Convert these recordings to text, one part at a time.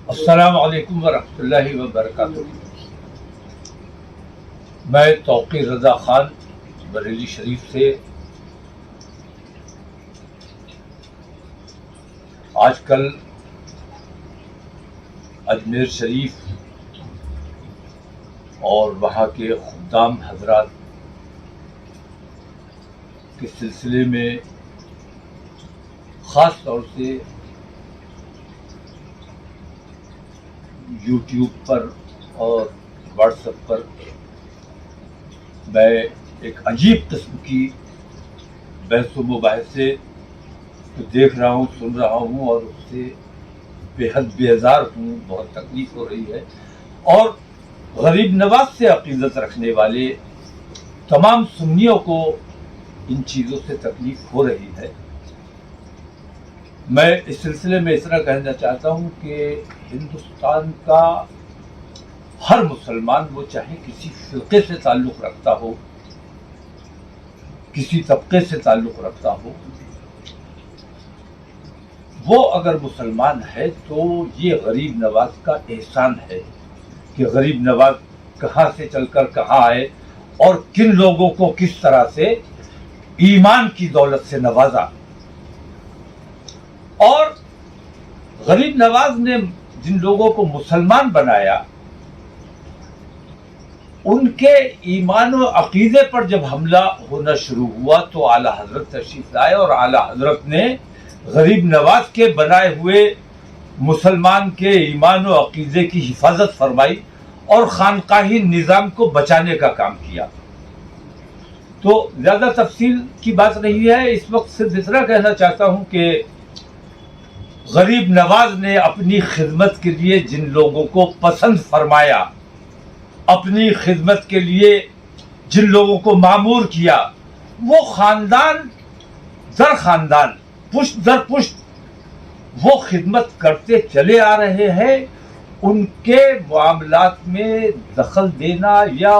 السلام علیکم ورحمۃ اللہ وبرکاتہ۔ میں توقیر رضا خان بریلی شریف سے آج کل اجمیر شریف اور وہاں کے خدام حضرات کے سلسلے میں خاص طور سے یوٹیوب پر اور واٹس ایپ پر میں ایک عجیب قسم کی بحث و مباحثے دیکھ رہا ہوں، سن رہا ہوں اور اس سے بے حد بیزار ہوں، بہت تکلیف ہو رہی ہے۔ اور غریب نواز سے عقیدت رکھنے والے تمام سنیوں کو ان چیزوں سے تکلیف ہو رہی ہے۔ میں اس سلسلے میں اس طرح کہنا چاہتا ہوں کہ ہندوستان کا ہر مسلمان، وہ چاہے کسی فرقے سے تعلق رکھتا ہو، کسی طبقے سے تعلق رکھتا ہو، وہ اگر مسلمان ہے تو یہ غریب نواز کا احسان ہے کہ غریب نواز کہاں سے چل کر کہاں آئے اور کن لوگوں کو کس طرح سے ایمان کی دولت سے نوازا۔ اور غریب نواز نے جن لوگوں کو مسلمان بنایا، ان کے ایمان و عقیدے پر جب حملہ ہونا شروع ہوا تو اعلیٰ حضرت تشریف لائے اور اعلیٰ حضرت نے غریب نواز کے بنائے ہوئے مسلمان کے ایمان و عقیدے کی حفاظت فرمائی اور خانقاہی نظام کو بچانے کا کام کیا۔ تو زیادہ تفصیل کی بات نہیں ہے، اس وقت صرف اتنا کہنا چاہتا ہوں کہ غریب نواز نے اپنی خدمت کے لیے جن لوگوں کو پسند فرمایا، اپنی خدمت کے لیے جن لوگوں کو مامور کیا، وہ خاندان در خاندان، پشت در پشت وہ خدمت کرتے چلے آ رہے ہیں۔ ان کے معاملات میں دخل دینا یا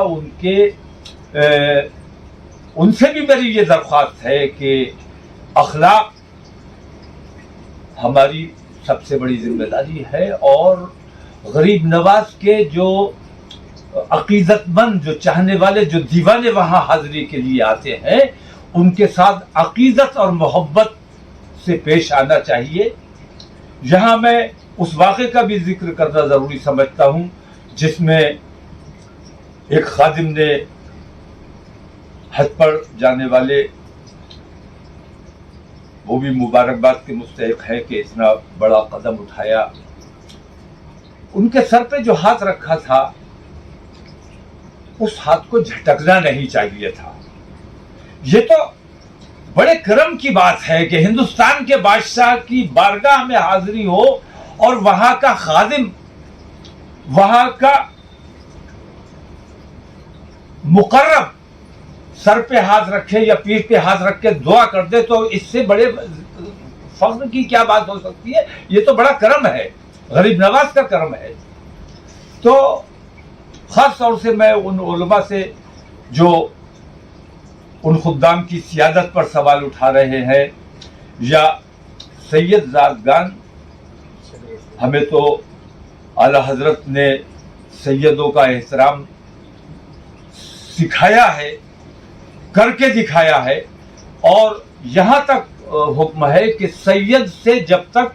ان سے بھی میری یہ درخواست ہے کہ اخلاق ہماری سب سے بڑی ذمہ داری ہے، اور غریب نواز کے جو عقیدت مند، جو چاہنے والے، جو دیوانے وہاں حاضری کے لیے آتے ہیں، ان کے ساتھ عقیدت اور محبت سے پیش آنا چاہیے۔ یہاں میں اس واقعے کا بھی ذکر کرنا ضروری سمجھتا ہوں جس میں ایک خادم نے حج پر جانے والے، وہ بھی مبارکباد کے مستحق ہے کہ اتنا بڑا قدم اٹھایا، ان کے سر پہ جو ہاتھ رکھا تھا اس ہاتھ کو جھٹکنا نہیں چاہیے تھا۔ یہ تو بڑے کرم کی بات ہے کہ ہندوستان کے بادشاہ کی بارگاہ میں حاضری ہو اور وہاں کا خادم، وہاں کا مقرب سر پہ ہاتھ رکھے یا پیر پہ ہاتھ رکھ کے دعا کر دے، تو اس سے بڑے فخر کی کیا بات ہو سکتی ہے؟ یہ تو بڑا کرم ہے، غریب نواز کا کرم ہے۔ تو خاص طور سے میں ان علماء سے جو ان خدام کی سیادت پر سوال اٹھا رہے ہیں، یا سید زادگان، ہمیں تو اعلیٰ حضرت نے سیدوں کا احترام سکھایا ہے، کر کے دکھایا ہے، اور یہاں تک حکم ہے کہ سید سے جب تک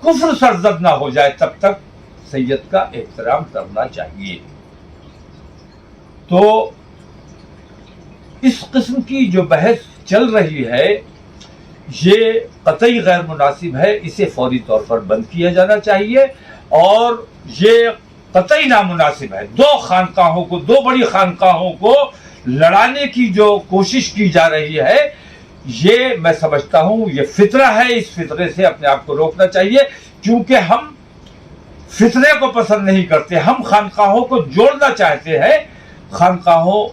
کفر سرزد نہ ہو جائے تب تک سید کا احترام کرنا چاہیے۔ تو اس قسم کی جو بحث چل رہی ہے یہ قطعی غیر مناسب ہے، اسے فوری طور پر بند کیا جانا چاہیے، اور یہ قطعی نامناسب ہے۔ دو بڑی خانقاہوں کو لڑانے کی جو کوشش کی جا رہی ہے، یہ میں سمجھتا ہوں یہ فطرہ ہے، اس فطرے سے اپنے آپ کو روکنا چاہیے، کیونکہ ہم فطرے کو پسند نہیں کرتے، ہم خانقاہوں کو جوڑنا چاہتے ہیں، خانقاہوں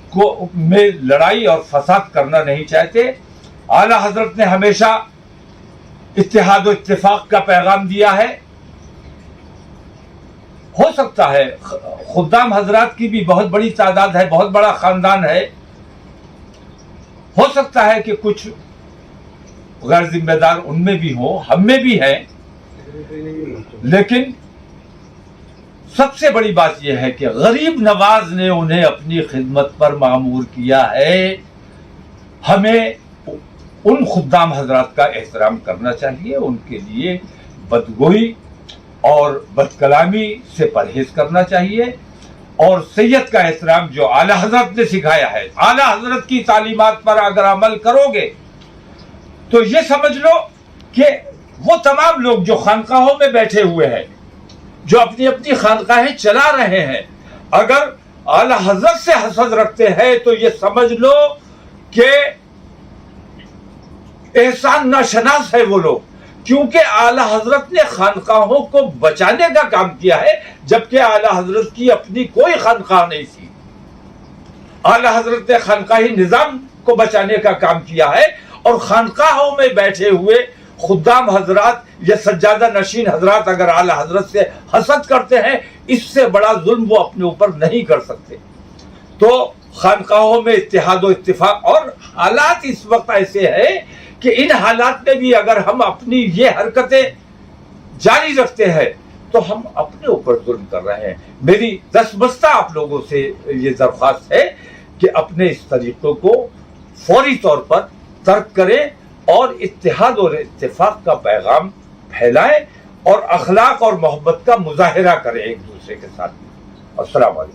کو میں لڑائی اور فساد کرنا نہیں چاہتے۔ اعلیٰ حضرت نے ہمیشہ اتحاد و اتفاق کا پیغام دیا ہے۔ ہو سکتا ہے خدام حضرات کی بھی بہت بڑی تعداد ہے، بہت بڑا خاندان ہے، ہو سکتا ہے کہ کچھ غیر ذمہ دار ان میں بھی ہوں، ہم میں بھی ہیں، لیکن سب سے بڑی بات یہ ہے کہ غریب نواز نے انہیں اپنی خدمت پر معمور کیا ہے. ہمیں ان خدام حضرات کا احترام کرنا چاہیے، ان کے لیے بدگوئی اور بد کلامی سے پرہیز کرنا چاہیے، اور سید کا احترام جو اعلی حضرت نے سکھایا ہے، اعلی حضرت کی تعلیمات پر اگر عمل کرو گے تو یہ سمجھ لو کہ وہ تمام لوگ جو خانقاہوں میں بیٹھے ہوئے ہیں، جو اپنی اپنی خانقاہیں چلا رہے ہیں، اگر اعلی حضرت سے حسد رکھتے ہیں تو یہ سمجھ لو کہ احسان ناشناس ہے وہ لوگ، کیونکہ اعلی حضرت نے خانقاہوں کو بچانے کا کام کیا ہے، جبکہ اعلی حضرت کی اپنی کوئی خانقاہ نہیں تھی. اعلی حضرت نے خانقاہی نظام کو بچانے کا کام کیا ہے، اور خانقاہوں میں بیٹھے ہوئے خدام حضرات یا سجادہ نشین حضرات اگر اعلی حضرت سے حسد کرتے ہیں، اس سے بڑا ظلم وہ اپنے اوپر نہیں کر سکتے. تو خانقاہوں میں اتحاد و اتفاق، اور حالات اس وقت ایسے ہیں کہ ان حالات میں بھی اگر ہم اپنی یہ حرکتیں جاری رکھتے ہیں تو ہم اپنے اوپر ظلم کر رہے ہیں. میری دستبستہ آپ لوگوں سے یہ درخواست ہے کہ اپنے اس طریقوں کو فوری طور پر ترک کریں اور اتحاد اور اتفاق کا پیغام پھیلائیں اور اخلاق اور محبت کا مظاہرہ کریں ایک دوسرے کے ساتھ. السلام علیکم.